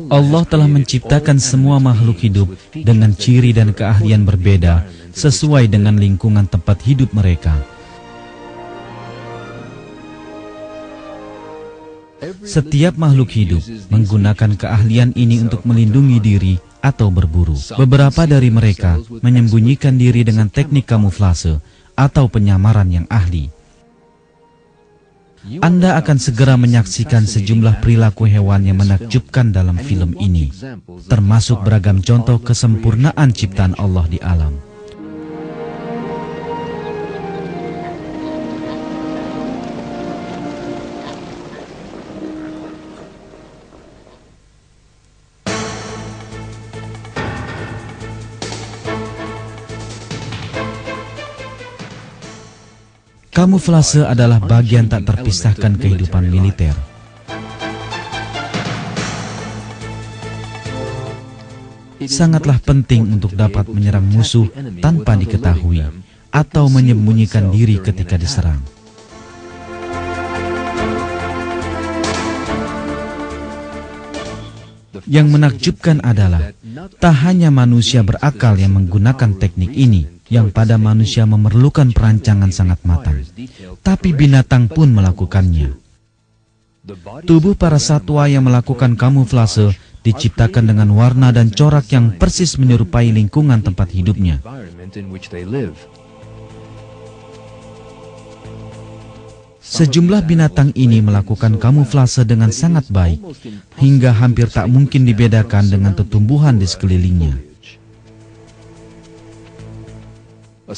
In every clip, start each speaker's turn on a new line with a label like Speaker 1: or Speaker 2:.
Speaker 1: Allah telah menciptakan semua makhluk hidup dengan ciri dan keahlian berbeda sesuai dengan lingkungan tempat hidup mereka. Setiap makhluk hidup menggunakan keahlian ini untuk melindungi diri atau berburu. Beberapa dari mereka menyembunyikan diri dengan teknik kamuflase atau penyamaran yang ahli. Anda akan segera menyaksikan sejumlah perilaku hewan yang menakjubkan dalam film ini, termasuk beragam contoh kesempurnaan ciptaan Allah di alam. Kamuflase adalah bagian tak terpisahkan kehidupan militer. Sangatlah penting untuk dapat menyerang musuh tanpa diketahui atau menyembunyikan diri ketika diserang. Yang menakjubkan adalah tak hanya manusia berakal yang menggunakan teknik ini, yang pada manusia memerlukan perancangan sangat matang, tapi binatang pun melakukannya. Tubuh para satwa yang melakukan kamuflase diciptakan dengan warna dan corak yang persis menyerupai lingkungan tempat hidupnya. Sejumlah binatang ini melakukan kamuflase dengan sangat baik, hingga hampir tak mungkin dibedakan dengan tumbuhan di sekelilingnya.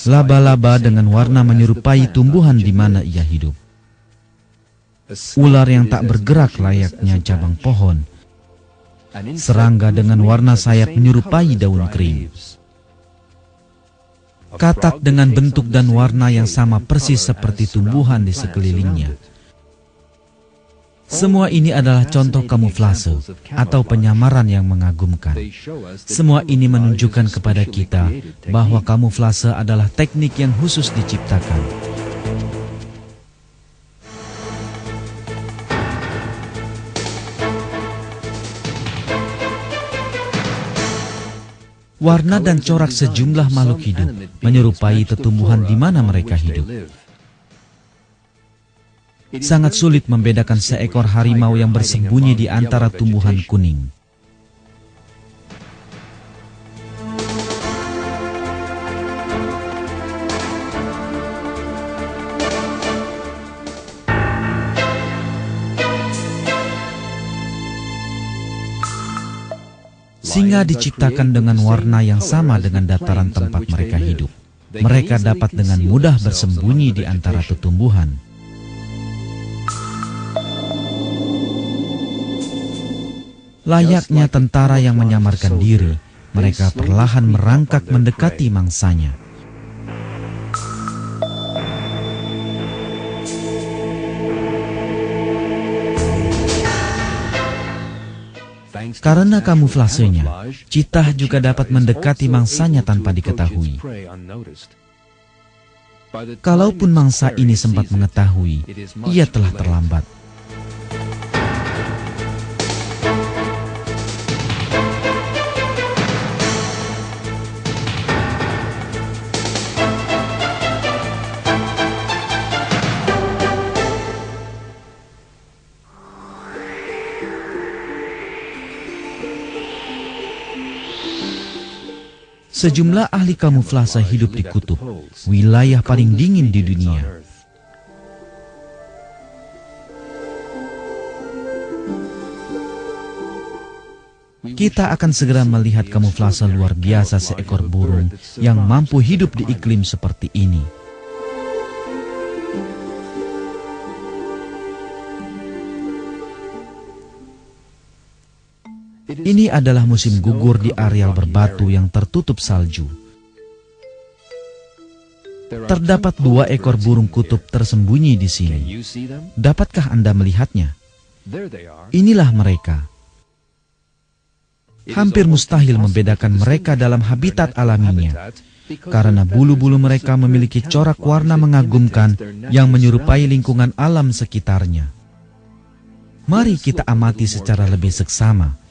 Speaker 1: Laba-laba dengan warna menyerupai tumbuhan di mana ia hidup. Ular yang tak bergerak layaknya cabang pohon. Serangga dengan warna sayap menyerupai daun kering. Katak dengan bentuk dan warna yang sama persis seperti tumbuhan di sekelilingnya. Semua ini adalah contoh kamuflase atau penyamaran yang mengagumkan. Semua ini menunjukkan kepada kita bahwa kamuflase adalah teknik yang khusus diciptakan. Warna dan corak sejumlah makhluk hidup menyerupai tumbuhan di mana mereka hidup. Sangat sulit membedakan seekor harimau yang bersembunyi di antara tumbuhan kuning. Singa diciptakan dengan warna yang sama dengan dataran tempat mereka hidup. Mereka dapat dengan mudah bersembunyi di antara tumbuhan. Layaknya tentara yang menyamarkan diri, mereka perlahan merangkak mendekati mangsanya. Karena kamuflasenya, citah juga dapat mendekati mangsanya tanpa diketahui. Kalaupun mangsa ini sempat mengetahui, ia telah terlambat. Sejumlah ahli kamuflase hidup di kutub, wilayah paling dingin di dunia. Kita akan segera melihat kamuflase luar biasa seekor burung yang mampu hidup di iklim seperti ini. Ini adalah musim gugur di areal berbatu yang tertutup salju. Terdapat 2 ekor burung kutub tersembunyi di sini. Dapatkah Anda melihatnya? Inilah mereka. Hampir mustahil membedakan mereka dalam habitat alaminya, karena bulu-bulu mereka memiliki corak warna mengagumkan yang menyerupai lingkungan alam sekitarnya. Mari kita amati secara lebih seksama.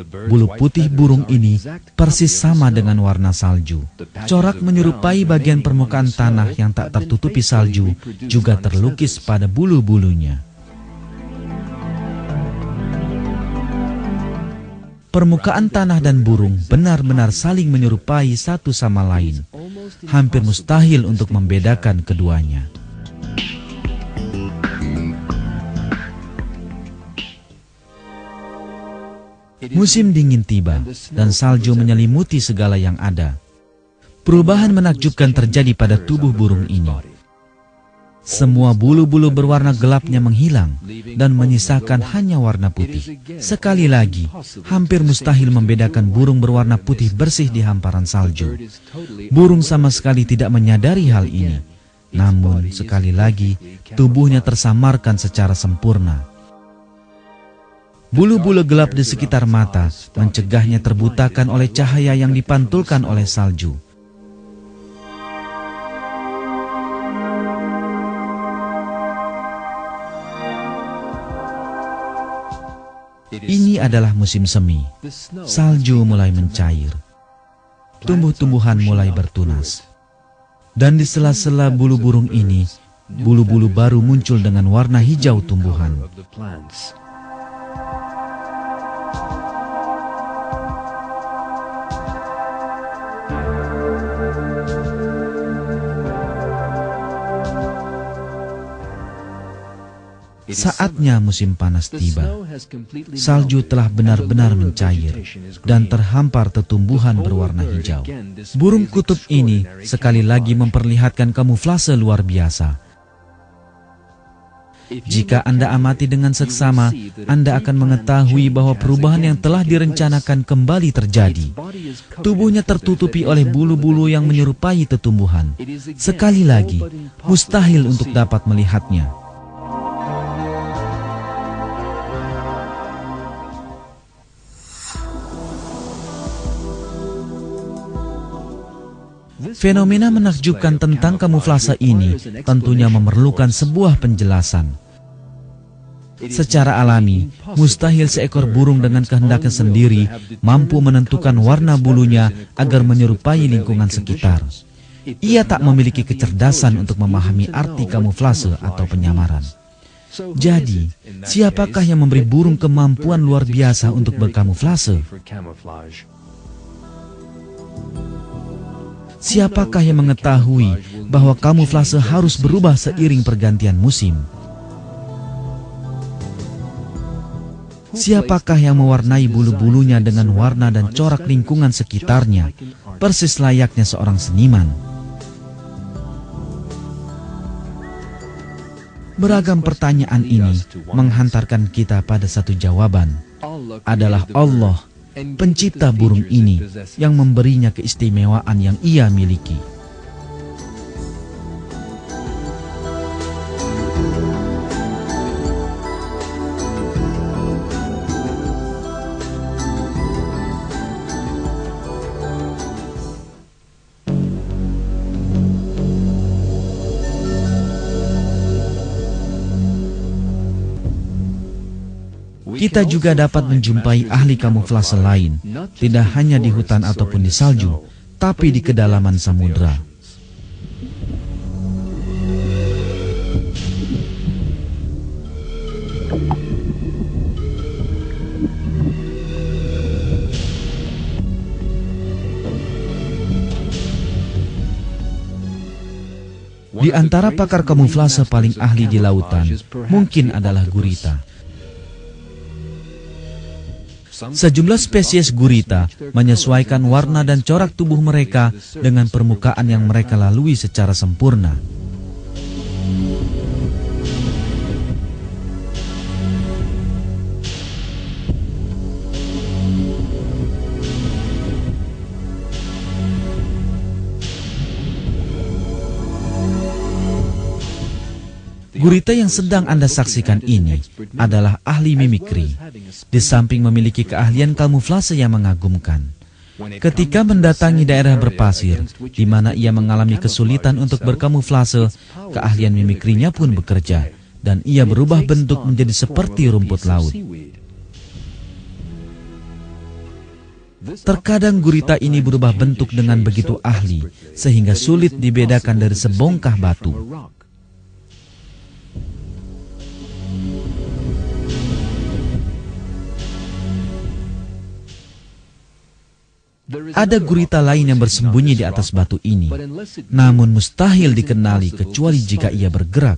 Speaker 1: Bulu putih burung ini persis sama dengan warna salju. Corak menyerupai bagian permukaan tanah yang tak tertutupi salju juga terlukis pada bulu-bulunya. Permukaan tanah dan burung benar-benar saling menyerupai satu sama lain. Hampir mustahil untuk membedakan keduanya. Musim dingin tiba dan salju menyelimuti segala yang ada. Perubahan menakjubkan terjadi pada tubuh burung ini. Semua bulu-bulu berwarna gelapnya menghilang dan menyisakan hanya warna putih. Sekali lagi, hampir mustahil membedakan burung berwarna putih bersih di hamparan salju. Burung sama sekali tidak menyadari hal ini. Namun, sekali lagi, tubuhnya tersamarkan secara sempurna. Bulu-bulu gelap di sekitar mata mencegahnya terbutakan oleh cahaya yang dipantulkan oleh salju. Ini adalah musim semi. Salju mulai mencair. Tumbuh-tumbuhan mulai bertunas. Dan di sela-sela bulu burung ini, bulu-bulu baru muncul dengan warna hijau tumbuhan. Saatnya musim panas tiba. Salju telah benar-benar mencair dan terhampar tetumbuhan berwarna hijau. Burung kutub ini sekali lagi memperlihatkan kamuflase luar biasa. Jika Anda amati dengan seksama, Anda akan mengetahui bahwa perubahan yang telah direncanakan kembali terjadi. Tubuhnya tertutupi oleh bulu-bulu yang menyerupai tetumbuhan. Sekali lagi, mustahil untuk dapat melihatnya. Fenomena menakjubkan tentang kamuflase ini tentunya memerlukan sebuah penjelasan. Secara alami, mustahil seekor burung dengan kehendaknya sendiri mampu menentukan warna bulunya agar menyerupai lingkungan sekitar. Ia tak memiliki kecerdasan untuk memahami arti kamuflase atau penyamaran. Jadi, siapakah yang memberi burung kemampuan luar biasa untuk berkamuflase? Siapakah yang mengetahui bahwa kamuflase harus berubah seiring pergantian musim? Siapakah yang mewarnai bulu-bulunya dengan warna dan corak lingkungan sekitarnya, persis layaknya seorang seniman? Beragam pertanyaan ini menghantarkan kita pada satu jawaban, adalah Allah, pencipta burung ini, yang memberinya keistimewaan yang ia miliki. Kita juga dapat menjumpai ahli kamuflase lain, tidak hanya di hutan ataupun di salju, tapi di kedalaman samudera. Di antara pakar kamuflase paling ahli di lautan, mungkin adalah gurita. Sejumlah spesies gurita menyesuaikan warna dan corak tubuh mereka dengan permukaan yang mereka lalui secara sempurna. Gurita yang sedang Anda saksikan ini adalah ahli mimikri. Di samping memiliki keahlian kamuflase yang mengagumkan. Ketika mendatangi daerah berpasir, di mana ia mengalami kesulitan untuk berkamuflase, keahlian mimikrinya pun bekerja, dan ia berubah bentuk menjadi seperti rumput laut. Terkadang gurita ini berubah bentuk dengan begitu ahli, sehingga sulit dibedakan dari sebongkah batu. Ada gurita lain yang bersembunyi di atas batu ini, namun mustahil dikenali kecuali jika ia bergerak.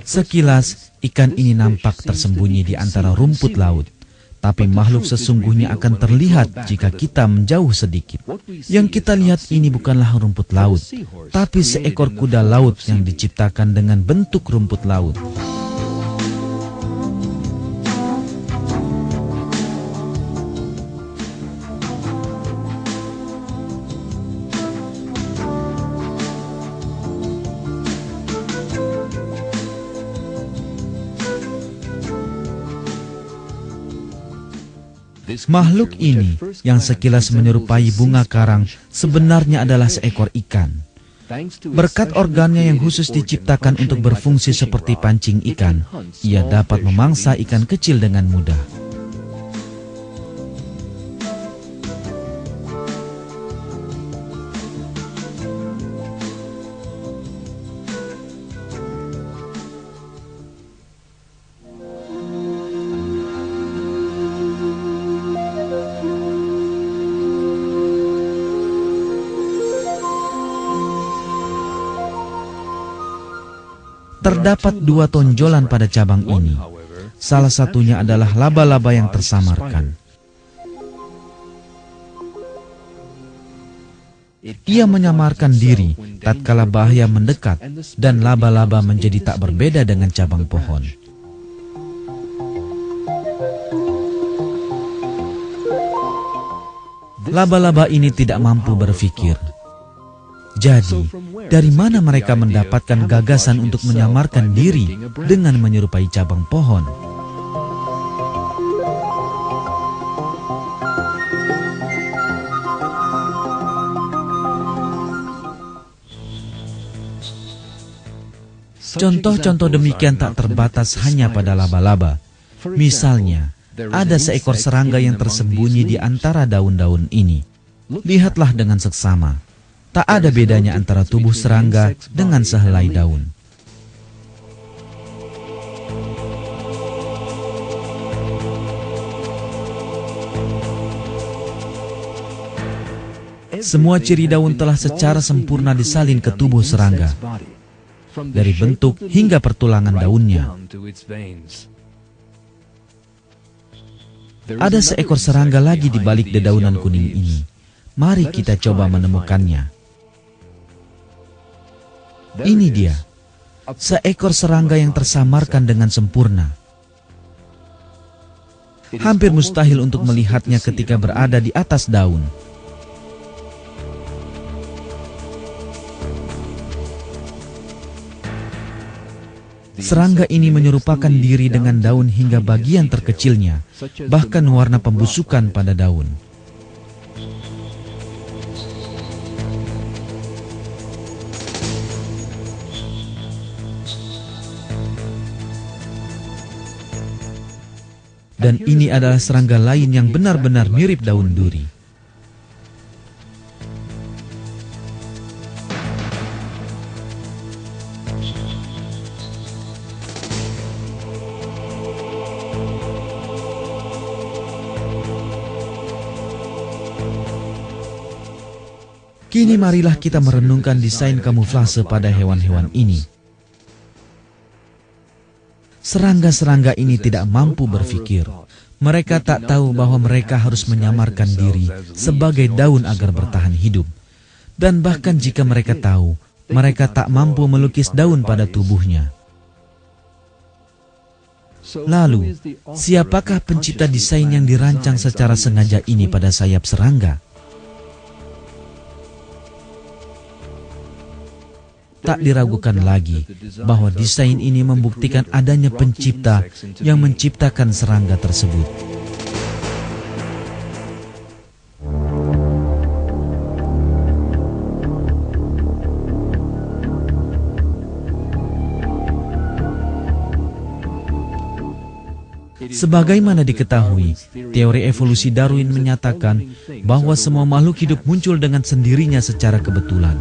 Speaker 1: Sekilas, ikan ini nampak tersembunyi di antara rumput laut, tapi makhluk sesungguhnya akan terlihat jika kita menjauh sedikit. Yang kita lihat ini bukanlah rumput laut, tapi seekor kuda laut yang diciptakan dengan bentuk rumput laut. Makhluk ini yang sekilas menyerupai bunga karang sebenarnya adalah seekor ikan. Berkat organnya yang khusus diciptakan untuk berfungsi seperti pancing ikan, ia dapat memangsa ikan kecil dengan mudah. Terdapat dua tonjolan pada cabang ini. Salah satunya adalah laba-laba yang tersamarkan. Ia menyamarkan diri tatkala bahaya mendekat, dan laba-laba menjadi tak berbeda dengan cabang pohon. Laba-laba ini tidak mampu berpikir. Jadi, dari mana mereka mendapatkan gagasan untuk menyamarkan diri dengan menyerupai cabang pohon? Contoh-contoh demikian tak terbatas hanya pada laba-laba. Misalnya, ada seekor serangga yang tersembunyi di antara daun-daun ini. Lihatlah dengan seksama. Tak ada bedanya antara tubuh serangga dengan sehelai daun. Semua ciri daun telah secara sempurna disalin ke tubuh serangga, dari bentuk hingga pertulangan daunnya. Ada seekor serangga lagi di balik dedaunan kuning ini. Mari kita coba menemukannya. Ini dia, seekor serangga yang tersamarkan dengan sempurna. Hampir mustahil untuk melihatnya ketika berada di atas daun. Serangga ini menyerupakan diri dengan daun hingga bagian terkecilnya, bahkan warna pembusukan pada daun. Dan ini adalah serangga lain yang benar-benar mirip daun duri. Kini marilah kita merenungkan desain kamuflase pada hewan-hewan ini. Serangga-serangga ini tidak mampu berpikir. Mereka tak tahu bahwa mereka harus menyamarkan diri sebagai daun agar bertahan hidup. Dan bahkan jika mereka tahu, mereka tak mampu melukis daun pada tubuhnya. Lalu, siapakah pencipta desain yang dirancang secara sengaja ini pada sayap serangga? Tak diragukan lagi bahwa desain ini membuktikan adanya pencipta yang menciptakan serangga tersebut. Sebagaimana diketahui, teori evolusi Darwin menyatakan bahwa semua makhluk hidup muncul dengan sendirinya secara kebetulan.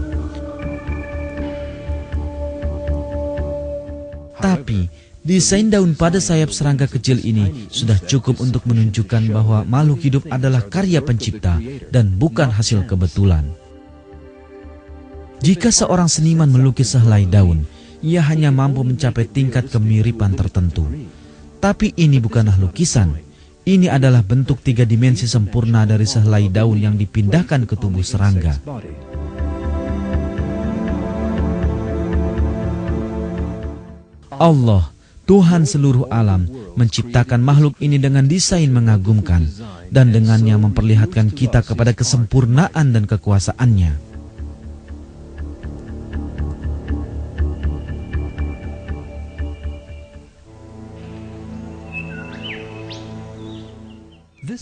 Speaker 1: Tapi, desain daun pada sayap serangga kecil ini sudah cukup untuk menunjukkan bahwa makhluk hidup adalah karya pencipta dan bukan hasil kebetulan. Jika seorang seniman melukis sehelai daun, ia hanya mampu mencapai tingkat kemiripan tertentu. Tapi ini bukanlah lukisan. Ini adalah bentuk 3 dimensi sempurna dari sehelai daun yang dipindahkan ke tubuh serangga. Allah, Tuhan seluruh alam, menciptakan makhluk ini dengan desain mengagumkan dan dengannya memperlihatkan kita kepada kesempurnaan dan kekuasaannya.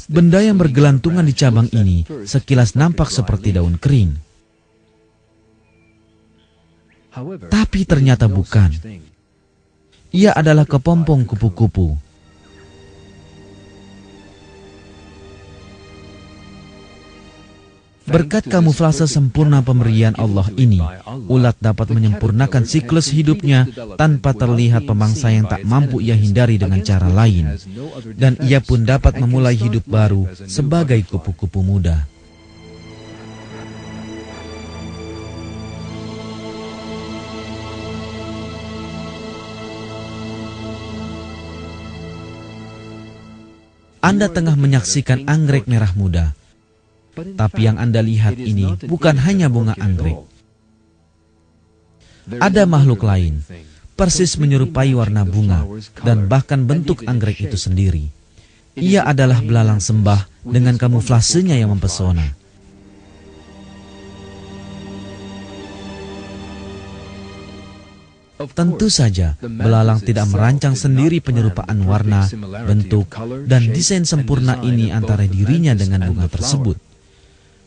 Speaker 1: Benda yang bergelantungan di cabang ini sekilas nampak seperti daun kering. Tapi ternyata bukan. Ia adalah kepompong kupu-kupu. Berkat kamuflase sempurna pemberian Allah ini, ulat dapat menyempurnakan siklus hidupnya tanpa terlihat pemangsa yang tak mampu ia hindari dengan cara lain. Dan ia pun dapat memulai hidup baru sebagai kupu-kupu muda. Anda tengah menyaksikan anggrek merah muda. Tapi yang Anda lihat ini bukan hanya bunga anggrek. Ada makhluk lain, persis menyerupai warna bunga dan bahkan bentuk anggrek itu sendiri. Ia adalah belalang sembah dengan kamuflasenya yang mempesona. Tentu saja, belalang tidak merancang sendiri penyerupaan warna, bentuk, dan desain sempurna ini antara dirinya dengan bunga tersebut.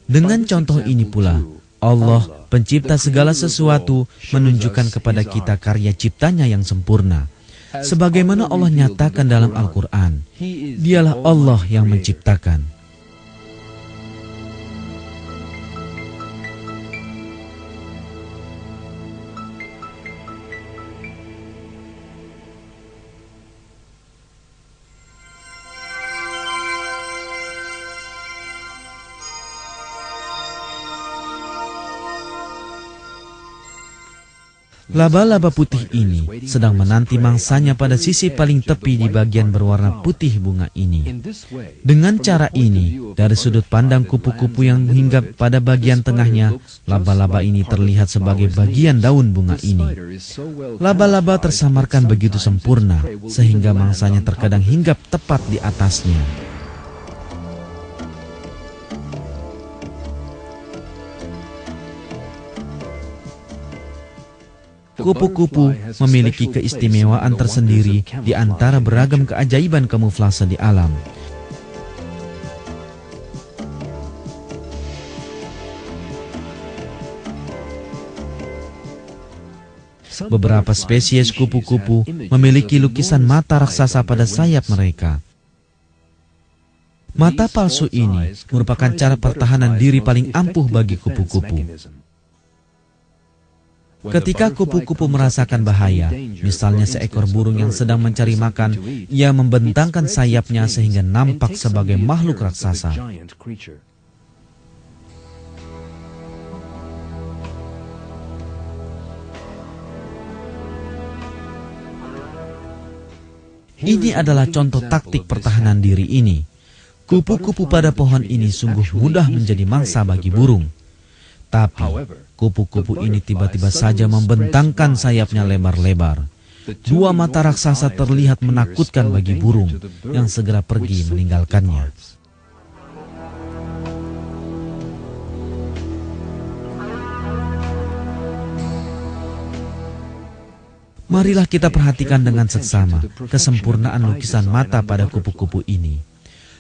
Speaker 1: Dengan contoh ini pula, Allah, pencipta segala sesuatu, menunjukkan kepada kita karya ciptanya yang sempurna. Sebagaimana Allah nyatakan dalam Al-Quran, Dialah Allah yang menciptakan. Laba-laba putih ini sedang menanti mangsanya pada sisi paling tepi di bagian berwarna putih bunga ini. Dengan cara ini, dari sudut pandang kupu-kupu yang hinggap pada bagian tengahnya, laba-laba ini terlihat sebagai bagian daun bunga ini. Laba-laba tersamarkan begitu sempurna, sehingga mangsanya terkadang hinggap tepat di atasnya. Kupu-kupu memiliki keistimewaan tersendiri di antara beragam keajaiban kamuflase di alam. Beberapa spesies kupu-kupu memiliki lukisan mata raksasa pada sayap mereka. Mata palsu ini merupakan cara pertahanan diri paling ampuh bagi kupu-kupu. Ketika kupu-kupu merasakan bahaya, misalnya seekor burung yang sedang mencari makan, ia membentangkan sayapnya sehingga nampak sebagai makhluk raksasa. Ini adalah contoh taktik pertahanan diri ini. Kupu-kupu pada pohon ini sungguh mudah menjadi mangsa bagi burung. Tapi, kupu-kupu ini tiba-tiba saja membentangkan sayapnya lebar-lebar. Dua mata raksasa terlihat menakutkan bagi burung yang segera pergi meninggalkannya. Marilah kita perhatikan dengan seksama kesempurnaan lukisan mata pada kupu-kupu ini.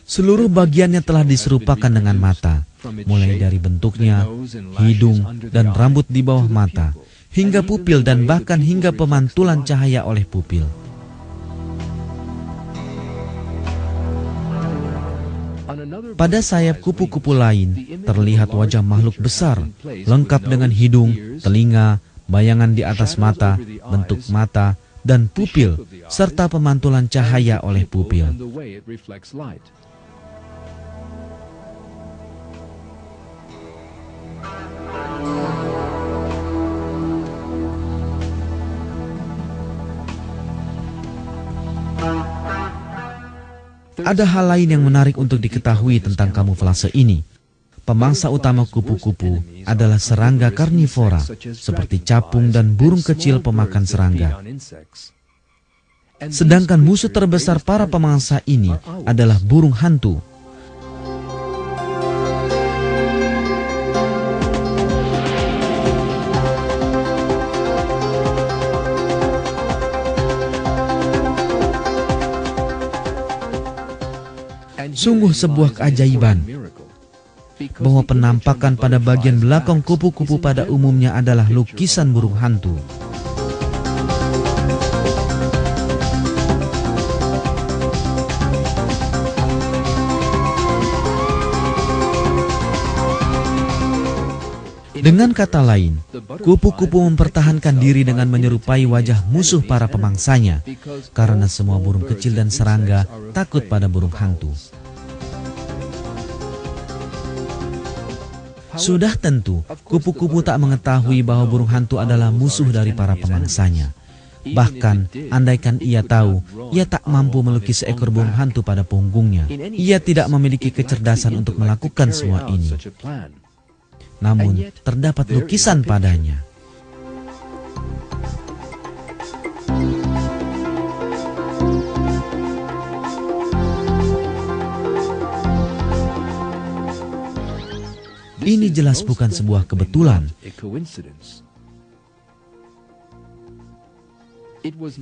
Speaker 1: Seluruh bagiannya telah diserupakan dengan mata, mulai dari bentuknya, hidung, dan rambut di bawah mata, hingga pupil dan bahkan hingga pemantulan cahaya oleh pupil. Pada sayap kupu-kupu lain, terlihat wajah makhluk besar, lengkap dengan hidung, telinga, bayangan di atas mata, bentuk mata, dan pupil, serta pemantulan cahaya oleh pupil. Ada hal lain yang menarik untuk diketahui tentang kamuflase ini. Pemangsa utama kupu-kupu adalah serangga karnivora, seperti capung dan burung kecil pemakan serangga. Sedangkan musuh terbesar para pemangsa ini adalah burung hantu. Sungguh sebuah keajaiban bahwa penampakan pada bagian belakang kupu-kupu pada umumnya adalah lukisan burung hantu. Dengan kata lain, kupu-kupu mempertahankan diri dengan menyerupai wajah musuh para pemangsanya, karena semua burung kecil dan serangga takut pada burung hantu. Sudah tentu, kupu-kupu tak mengetahui bahwa burung hantu adalah musuh dari para pemangsanya. Bahkan, andaikan ia tahu, ia tak mampu melukis seekor burung hantu pada punggungnya. Ia tidak memiliki kecerdasan untuk melakukan semua ini. Namun, terdapat lukisan padanya. Ini jelas bukan sebuah kebetulan.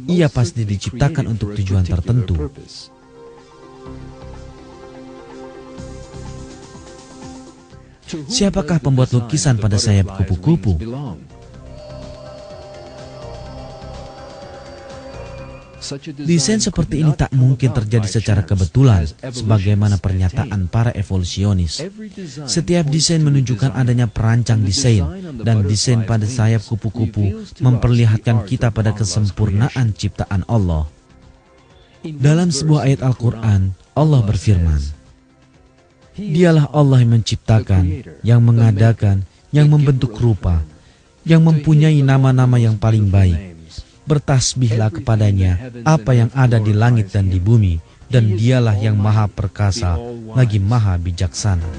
Speaker 1: Ia pasti diciptakan untuk tujuan tertentu. Siapakah pembuat lukisan pada sayap kupu-kupu? Desain seperti ini tak mungkin terjadi secara kebetulan, sebagaimana pernyataan para evolusionis. Setiap desain menunjukkan adanya perancang desain, dan desain pada sayap kupu-kupu memperlihatkan kita pada kesempurnaan ciptaan Allah. Dalam sebuah ayat Al-Quran, Allah berfirman, "Dialah Allah yang menciptakan, yang mengadakan, yang membentuk rupa, yang mempunyai nama-nama yang paling baik. Bertasbihlah kepadanya apa yang ada di langit dan di bumi, dan dialah yang maha perkasa, lagi maha bijaksana."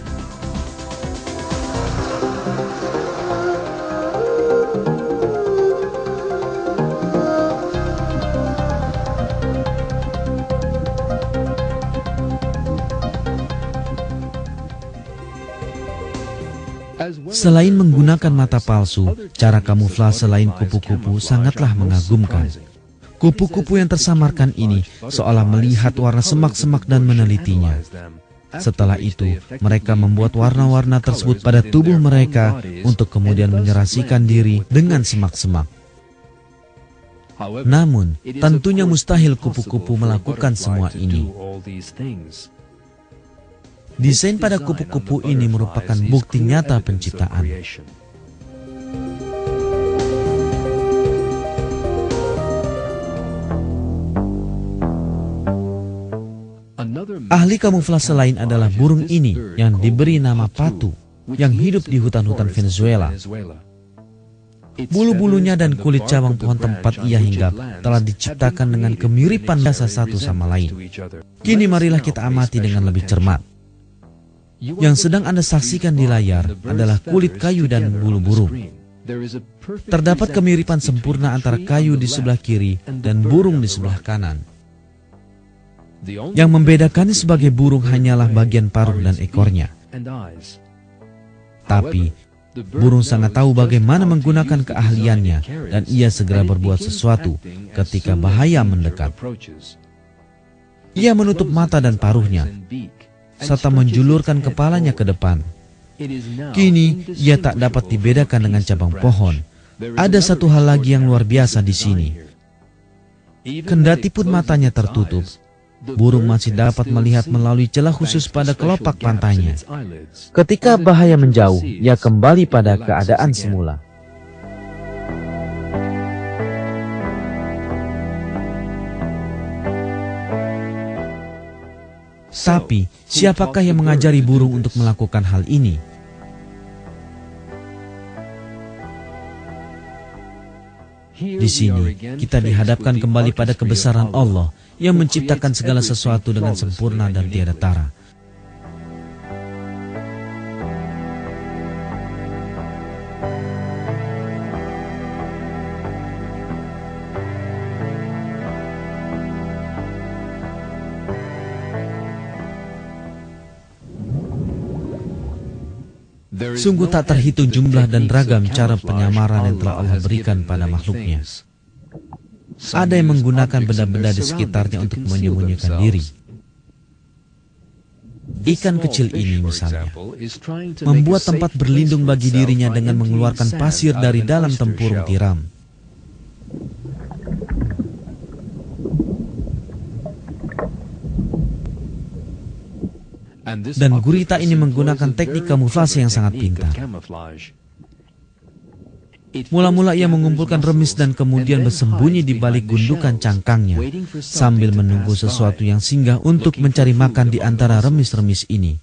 Speaker 1: Selain menggunakan mata palsu, cara kamuflase lain kupu-kupu sangatlah mengagumkan. Kupu-kupu yang tersamarkan ini seolah melihat warna semak-semak dan menelitinya. Setelah itu, mereka membuat warna-warna tersebut pada tubuh mereka untuk kemudian menyerasikan diri dengan semak-semak. Namun, tentunya mustahil kupu-kupu melakukan semua ini. Desain pada kupu-kupu ini merupakan bukti nyata penciptaan. Ahli kamuflase lain adalah burung ini yang diberi nama patu, yang hidup di hutan-hutan Venezuela. Bulu-bulunya dan kulit cabang pohon tempat ia hinggap telah diciptakan dengan kemiripan dasar satu sama lain. Kini marilah kita amati dengan lebih cermat. Yang sedang Anda saksikan di layar adalah kulit kayu dan bulu burung. Terdapat kemiripan sempurna antara kayu di sebelah kiri dan burung di sebelah kanan. Yang membedakannya sebagai burung hanyalah bagian paruh dan ekornya. Tapi, Burung sangat tahu bagaimana menggunakan keahliannya dan ia segera berbuat sesuatu ketika bahaya mendekat. Ia menutup mata dan paruhnya, serta menjulurkan kepalanya ke depan. Kini ia tak dapat dibedakan dengan cabang pohon. Ada satu hal lagi yang luar biasa di sini. Kendati pun matanya tertutup, burung masih dapat melihat melalui celah khusus pada kelopak pantainya. Ketika bahaya menjauh, ia kembali pada keadaan semula. Tapi, siapakah yang mengajari burung untuk melakukan hal ini? Di sini, kita dihadapkan kembali pada kebesaran Allah yang menciptakan segala sesuatu dengan sempurna dan tiada tara. Sungguh tak terhitung jumlah dan ragam cara penyamaran yang telah Allah berikan pada makhluknya. Ada yang menggunakan benda-benda di sekitarnya untuk menyembunyikan diri. Ikan kecil ini misalnya, membuat tempat berlindung bagi dirinya dengan mengeluarkan pasir dari dalam tempurung tiram. Dan gurita ini menggunakan teknik kamuflase yang sangat pintar. Mula-mula ia mengumpulkan remis dan kemudian bersembunyi di balik gundukan cangkangnya, sambil menunggu sesuatu yang singgah untuk mencari makan di antara remis-remis ini.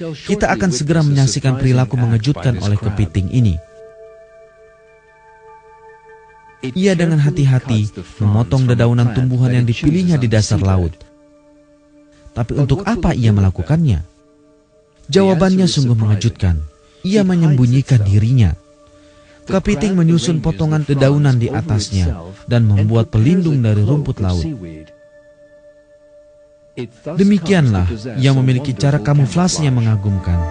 Speaker 1: Kita akan segera menyaksikan perilaku mengejutkan oleh kepiting ini. Ia dengan hati-hati memotong dedaunan tumbuhan yang dipilihnya di dasar laut. Tapi untuk apa ia melakukannya? Jawabannya sungguh mengejutkan. Ia menyembunyikan dirinya. Kepiting menyusun potongan dedaunan di atasnya dan membuat pelindung dari rumput laut. Demikianlah ia memiliki cara kamuflase yang mengagumkan.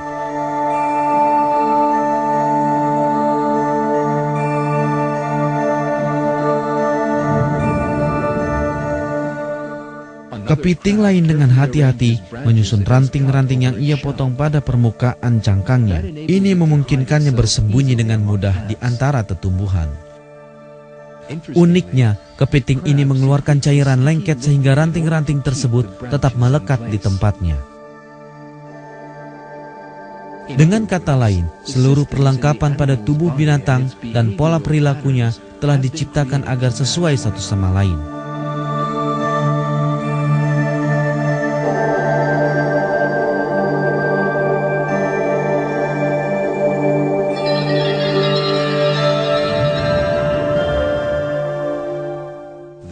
Speaker 1: Kepiting lain dengan hati-hati menyusun ranting-ranting yang ia potong pada permukaan cangkangnya. Ini memungkinkannya bersembunyi dengan mudah di antara tetumbuhan. Uniknya, kepiting ini mengeluarkan cairan lengket sehingga ranting-ranting tersebut tetap melekat di tempatnya. Dengan kata lain, seluruh perlengkapan pada tubuh binatang dan pola perilakunya telah diciptakan agar sesuai satu sama lain.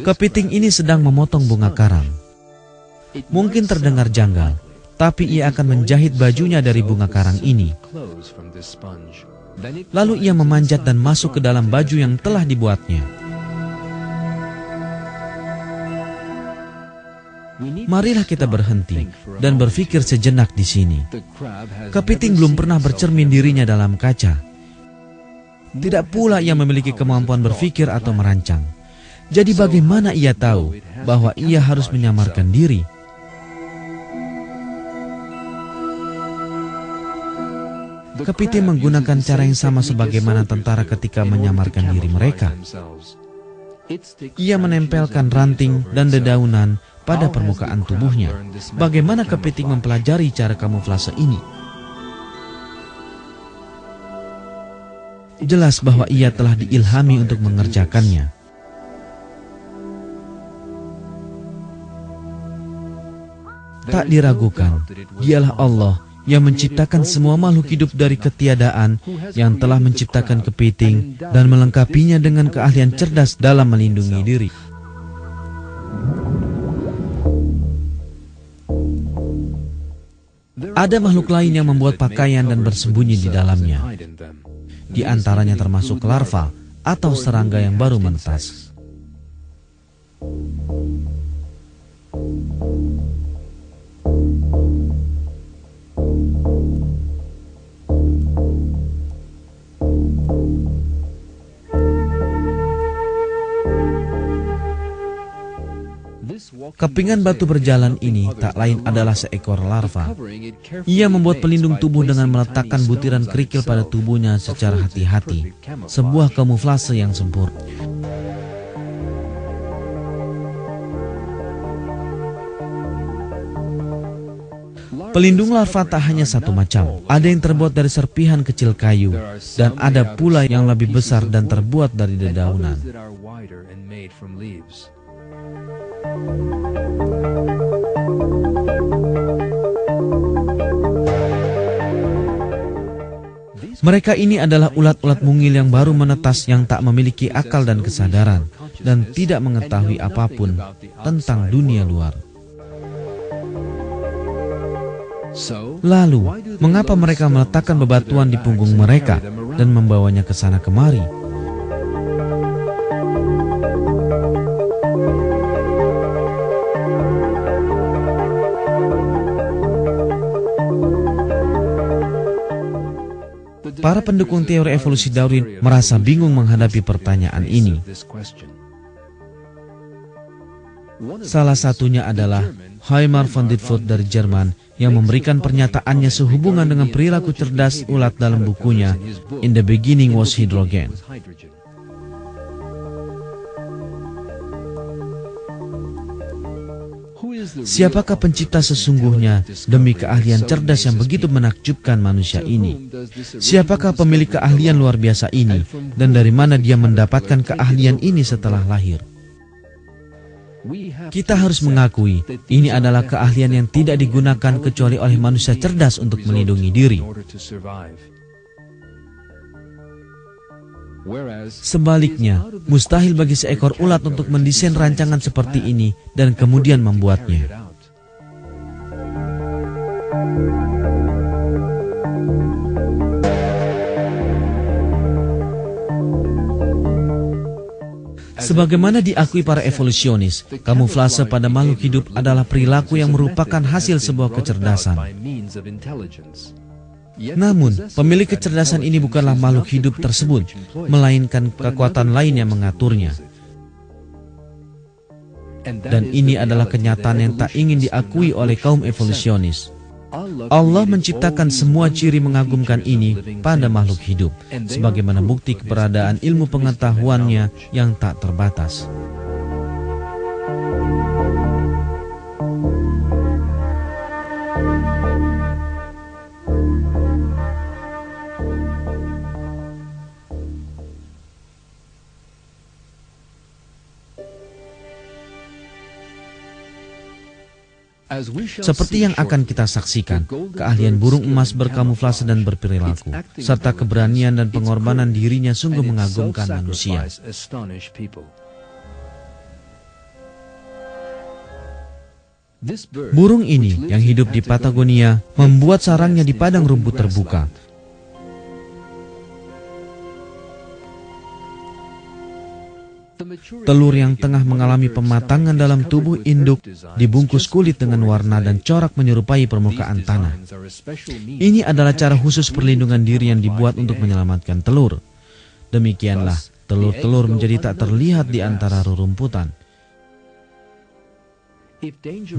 Speaker 1: Kepiting ini sedang memotong bunga karang. Mungkin terdengar janggal, tapi ia akan menjahit bajunya dari bunga karang ini. Lalu ia memanjat dan masuk ke dalam baju yang telah dibuatnya. Marilah kita berhenti dan berpikir sejenak di sini. Kepiting belum pernah bercermin dirinya dalam kaca. Tidak pula ia memiliki kemampuan berpikir atau merancang. Jadi bagaimana ia tahu bahwa ia harus menyamarkan diri? Kepiting menggunakan cara yang sama sebagaimana tentara ketika menyamarkan diri mereka. Ia menempelkan ranting dan dedaunan pada permukaan tubuhnya. Bagaimana kepiting mempelajari cara kamuflase ini? Jelas bahwa ia telah diilhami untuk mengerjakannya. Tak diragukan, dialah Allah yang menciptakan semua makhluk hidup dari ketiadaan, yang telah menciptakan kepiting dan melengkapinya dengan keahlian cerdas dalam melindungi diri. Ada makhluk lain yang membuat pakaian dan bersembunyi di dalamnya. Di antaranya termasuk larva atau serangga yang baru menetas. Kepingan batu berjalan ini tak lain adalah seekor larva. Ia membuat pelindung tubuh dengan meletakkan butiran kerikil pada tubuhnya secara hati-hati. Sebuah kamuflase yang sempurna. Pelindung larva tak hanya satu macam. Ada yang terbuat dari serpihan kecil kayu, dan ada pula yang lebih besar dan terbuat dari dedaunan. Mereka ini adalah ulat-ulat mungil yang baru menetas yang tak memiliki akal dan kesadaran dan tidak mengetahui apapun tentang dunia luar. Lalu, mengapa mereka meletakkan bebatuan di punggung mereka dan membawanya ke sana kemari? Para pendukung teori evolusi Darwin merasa bingung menghadapi pertanyaan ini. Salah satunya adalah Heimar von Ditfurth dari Jerman yang memberikan pernyataannya sehubungan dengan perilaku cerdas ulat dalam bukunya In the Beginning Was Hydrogen. Siapakah pencipta sesungguhnya demi keahlian cerdas yang begitu menakjubkan manusia ini? Siapakah pemilik keahlian luar biasa ini? Dan dari mana dia mendapatkan keahlian ini setelah lahir? Kita harus mengakui, ini adalah keahlian yang tidak digunakan kecuali oleh manusia cerdas untuk melindungi diri. Sebaliknya, mustahil bagi seekor ulat untuk mendesain rancangan seperti ini dan kemudian membuatnya. Sebagaimana diakui para evolusionis, kamuflase pada makhluk hidup adalah perilaku yang merupakan hasil sebuah kecerdasan. Namun, pemilik kecerdasan ini bukanlah makhluk hidup tersebut, melainkan kekuatan lain yang mengaturnya. Dan ini adalah kenyataan yang tak ingin diakui oleh kaum evolusionis. Allah menciptakan semua ciri mengagumkan ini pada makhluk hidup, sebagaimana bukti keberadaan ilmu pengetahuannya yang tak terbatas. Seperti yang akan kita saksikan, keahlian burung emas berkamuflase dan berperilaku, serta keberanian dan pengorbanan dirinya sungguh mengagumkan manusia. Burung ini yang hidup di Patagonia membuat sarangnya di padang rumput terbuka. Telur yang tengah mengalami pematangan dalam tubuh induk dibungkus kulit dengan warna dan corak menyerupai permukaan tanah. Ini adalah cara khusus perlindungan diri yang dibuat untuk menyelamatkan telur. Demikianlah, telur-telur menjadi tak terlihat di antara rerumputan.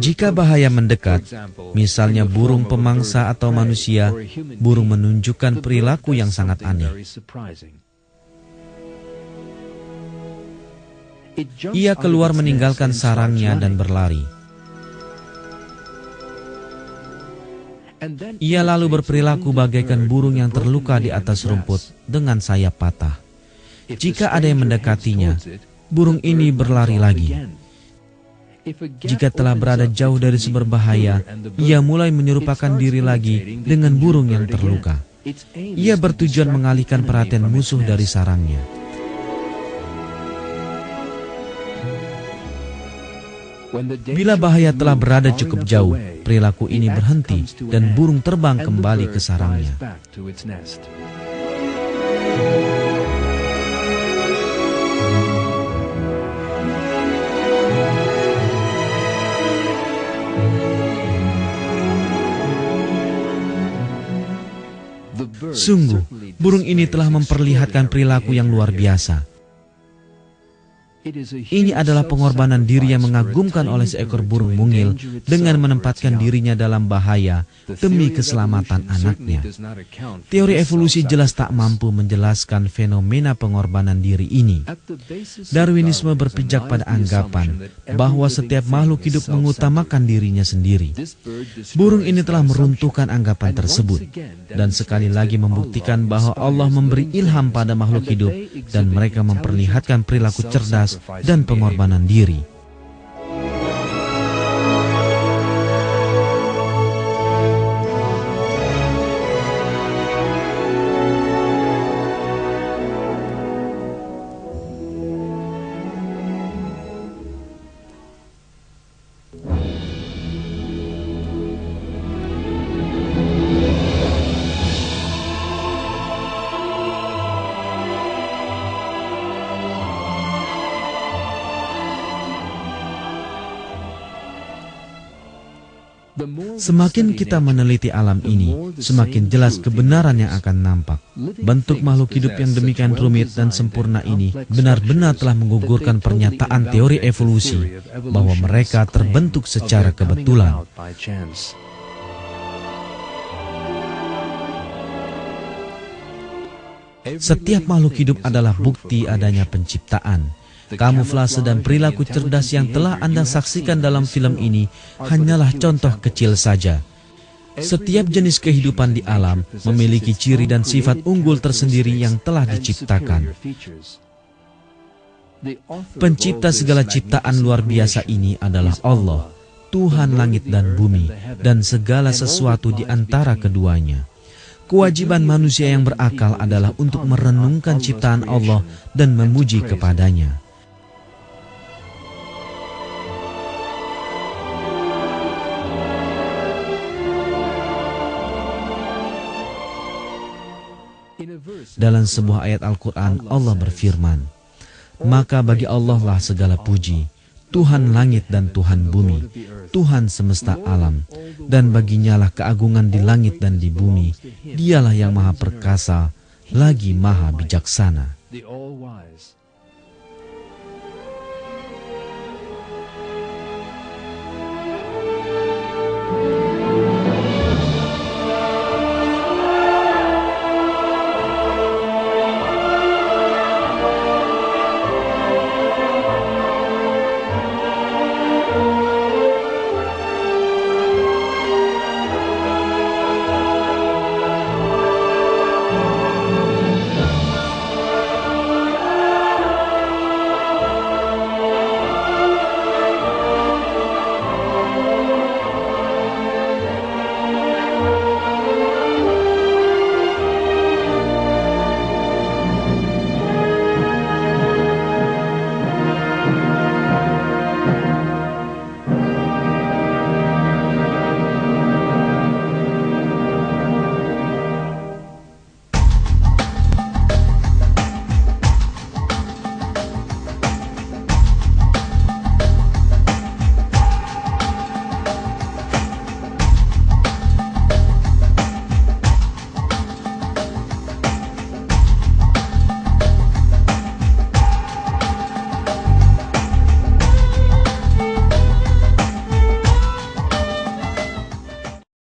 Speaker 1: Jika bahaya mendekat, misalnya burung pemangsa atau manusia, burung menunjukkan perilaku yang sangat aneh. Ia keluar meninggalkan sarangnya dan berlari. Ia lalu berperilaku bagaikan burung yang terluka di atas rumput dengan sayap patah. Jika ada yang mendekatinya, burung ini berlari lagi. Jika telah berada jauh dari sumber bahaya, ia mulai menyerupakan diri lagi dengan burung yang terluka. Ia bertujuan mengalihkan perhatian musuh dari sarangnya. Bila bahaya telah berada cukup jauh, perilaku ini berhenti dan burung terbang kembali ke sarangnya. Sungguh, burung ini telah memperlihatkan perilaku yang luar biasa. Ini adalah pengorbanan diri yang mengagumkan oleh seekor burung mungil dengan menempatkan dirinya dalam bahaya demi keselamatan anaknya. Teori evolusi jelas tak mampu menjelaskan fenomena pengorbanan diri ini. Darwinisme berpijak pada anggapan bahwa setiap makhluk hidup mengutamakan dirinya sendiri. Burung ini telah meruntuhkan anggapan tersebut dan sekali lagi membuktikan bahwa Allah memberi ilham pada makhluk hidup dan mereka memperlihatkan perilaku cerdas dan pengorbanan diri. Semakin kita meneliti alam ini, semakin jelas kebenaran yang akan nampak. Bentuk makhluk hidup yang demikian rumit dan sempurna ini benar-benar telah menggugurkan pernyataan teori evolusi bahwa mereka terbentuk secara kebetulan. Setiap makhluk hidup adalah bukti adanya penciptaan. Kamuflase dan perilaku cerdas yang telah Anda saksikan dalam film ini hanyalah contoh kecil saja. Setiap jenis kehidupan di alam memiliki ciri dan sifat unggul tersendiri yang telah diciptakan. Pencipta segala ciptaan luar biasa ini adalah Allah, Tuhan langit dan bumi, dan segala sesuatu di antara keduanya. Kewajiban manusia yang berakal adalah untuk merenungkan ciptaan Allah dan memuji kepadanya. Dalam sebuah ayat Al-Quran, Allah berfirman, "Maka bagi Allah lah segala puji, Tuhan langit dan Tuhan bumi, Tuhan semesta alam, dan baginya lah keagungan di langit dan di bumi. Dialah yang maha perkasa, lagi maha bijaksana."